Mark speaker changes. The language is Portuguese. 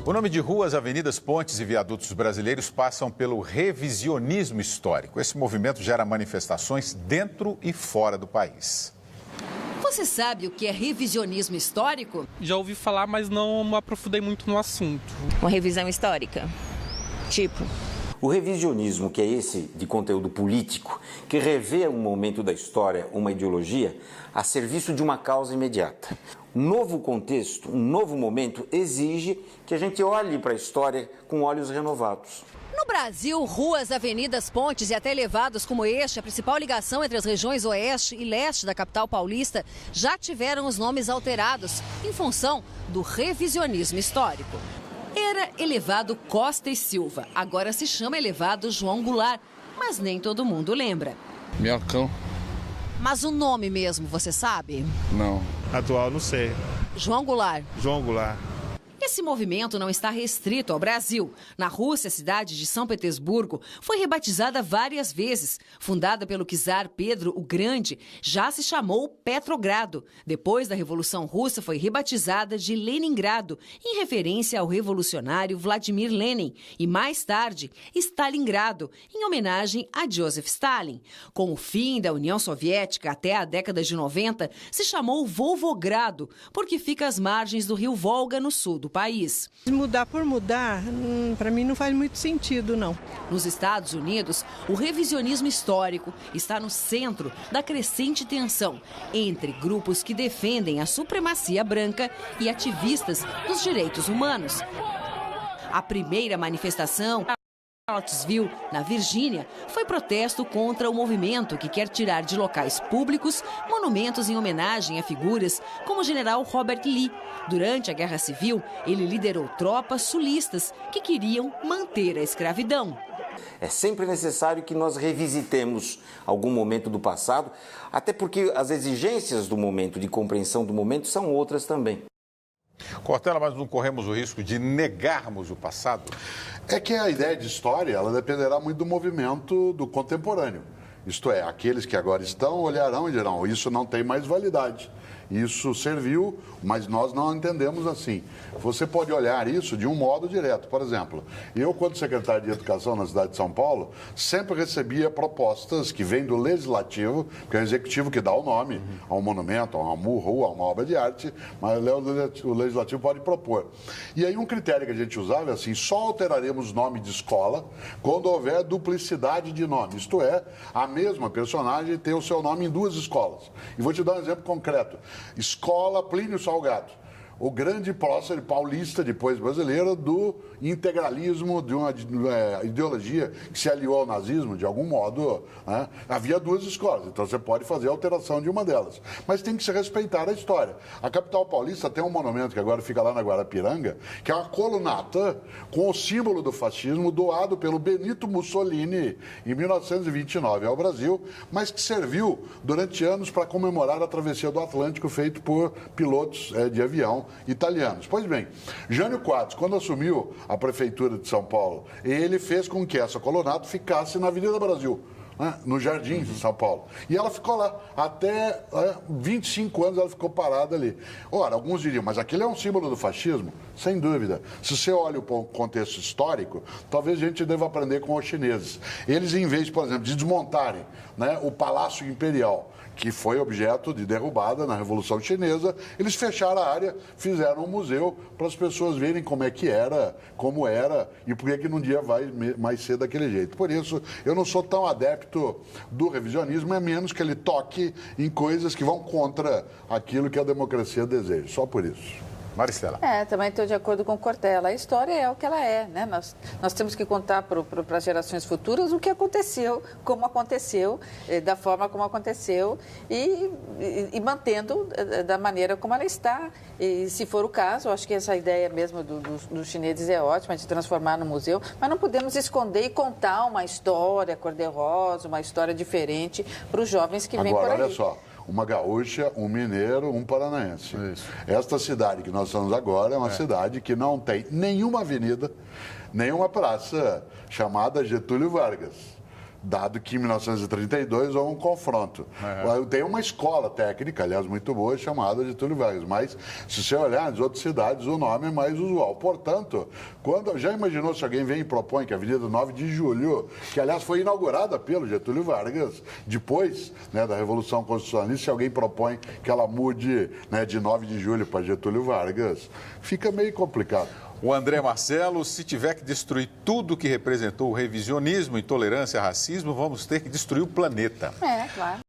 Speaker 1: O nome de ruas, avenidas, pontes e viadutos brasileiros passam pelo revisionismo histórico. Esse movimento gera manifestações dentro e fora do país.
Speaker 2: Você sabe o que é revisionismo histórico?
Speaker 3: Já ouvi falar, mas não me aprofundei muito no assunto.
Speaker 4: Uma revisão histórica? Tipo?
Speaker 5: O revisionismo, que é esse de conteúdo político, que revê um momento da história, uma ideologia, a serviço de uma causa imediata. Um novo contexto, um novo momento exige que a gente olhe para a história com olhos renovados.
Speaker 2: No Brasil, ruas, avenidas, pontes e até elevados como este, a principal ligação entre as regiões oeste e leste da capital paulista, já tiveram os nomes alterados em função do revisionismo histórico. Era elevado Costa e Silva, agora se chama elevado João Goulart, mas nem todo mundo lembra.
Speaker 6: Minhocão.
Speaker 2: Mas o nome mesmo, você sabe?
Speaker 6: Não.
Speaker 7: Atual, não sei.
Speaker 2: João Goulart.
Speaker 7: João Goulart.
Speaker 2: Esse movimento não está restrito ao Brasil. Na Rússia, a cidade de São Petersburgo foi rebatizada várias vezes. Fundada pelo czar Pedro o Grande, já se chamou Petrogrado. Depois da Revolução Russa, foi rebatizada de Leningrado, em referência ao revolucionário Vladimir Lenin. E mais tarde, Stalingrado, em homenagem a Joseph Stalin. Com o fim da União Soviética até a década de 90, se chamou Volgogrado, porque fica às margens do rio Volga, no sul do país.
Speaker 8: Mudar por mudar, para mim não faz muito sentido, não.
Speaker 2: Nos Estados Unidos, o revisionismo histórico está no centro da crescente tensão entre grupos que defendem a supremacia branca e ativistas dos direitos humanos. A primeira manifestação Charlottesville, na Virgínia, foi protesto contra o movimento que quer tirar de locais públicos monumentos em homenagem a figuras como o general Robert Lee. Durante a Guerra Civil, ele liderou tropas sulistas que queriam manter a escravidão.
Speaker 5: É sempre necessário que nós revisitemos algum momento do passado, até porque as exigências do momento, de compreensão do momento, são outras também.
Speaker 1: Cortella, mas não corremos o risco de negarmos o passado?
Speaker 9: É que a ideia de história, ela dependerá muito do movimento do contemporâneo. Isto é, aqueles que agora estão olharão e dirão, isso não tem mais validade. Isso serviu, mas nós não entendemos assim. Você pode olhar isso de um modo direto. Por exemplo, eu, quando secretário de Educação na cidade de São Paulo, sempre recebia propostas que vêm do Legislativo, que é o Executivo que dá o nome a um monumento, a uma rua, a uma obra de arte, mas o Legislativo pode propor. E aí um critério que a gente usava é assim, só alteraremos nome de escola quando houver duplicidade de nome. Isto é, a mesma personagem tem o seu nome em duas escolas. E vou te dar um exemplo concreto. Escola Plínio Salgado, o grande prócer paulista, depois brasileiro, do integralismo, de uma ideologia que se aliou ao nazismo, de algum modo, né? Havia duas escolas, então você pode fazer a alteração de uma delas. Mas tem que se respeitar a história. A capital paulista tem um monumento que agora fica lá na Guarapiranga, que é uma colunata com o símbolo do fascismo doado pelo Benito Mussolini em 1929 ao Brasil, mas que serviu durante anos para comemorar a travessia do Atlântico feito por pilotos de avião italianos. Pois bem, Jânio Quadros, quando assumiu a prefeitura de São Paulo, ele fez com que essa colunata ficasse na Avenida Brasil, né, no Jardim de São Paulo. E ela ficou lá. Até 25 anos ela ficou parada ali. Ora, alguns diriam, mas aquele é um símbolo do fascismo? Sem dúvida. Se você olha o contexto histórico, talvez a gente deva aprender com os chineses. Eles, em vez, por exemplo, de desmontarem, né, o Palácio Imperial, que foi objeto de derrubada na Revolução Chinesa, eles fecharam a área, fizeram um museu para as pessoas verem como é que era, como era e por que num dia vai mais ser daquele jeito. Por isso, eu não sou tão adepto do revisionismo, é menos que ele toque em coisas que vão contra aquilo que a democracia deseja. Só por isso.
Speaker 1: Maristela.
Speaker 10: Também estou de acordo com o Cortella. A história é o que ela é, né? Nós temos que contar para as gerações futuras o que aconteceu, como aconteceu, da forma como aconteceu e mantendo da maneira como ela está. E se for o caso, eu acho que essa ideia mesmo dos chineses é ótima, de transformar no museu, mas não podemos esconder e contar uma história cor-de-rosa, uma história diferente para os jovens que vêm por aí.
Speaker 9: Agora, olha só. Uma gaúcha, um mineiro, um paranaense. Isso. Esta cidade que nós estamos agora é uma cidade que não tem nenhuma avenida, nenhuma praça chamada Getúlio Vargas. dado que em 1932 houve um confronto. Tem uma escola técnica, aliás, muito boa, chamada Getúlio Vargas, mas se você olhar nas outras cidades, o nome é mais usual. Portanto, já imaginou se alguém vem e propõe que a Avenida 9 de Julho, que aliás foi inaugurada pelo Getúlio Vargas, depois, né, da Revolução Constitucionalista, se alguém propõe que ela mude, né, de 9 de julho para Getúlio Vargas, fica meio complicado.
Speaker 1: O André Marcelo, se tiver que destruir tudo que representou o revisionismo, intolerância, racismo, vamos ter que destruir o planeta.
Speaker 10: Claro.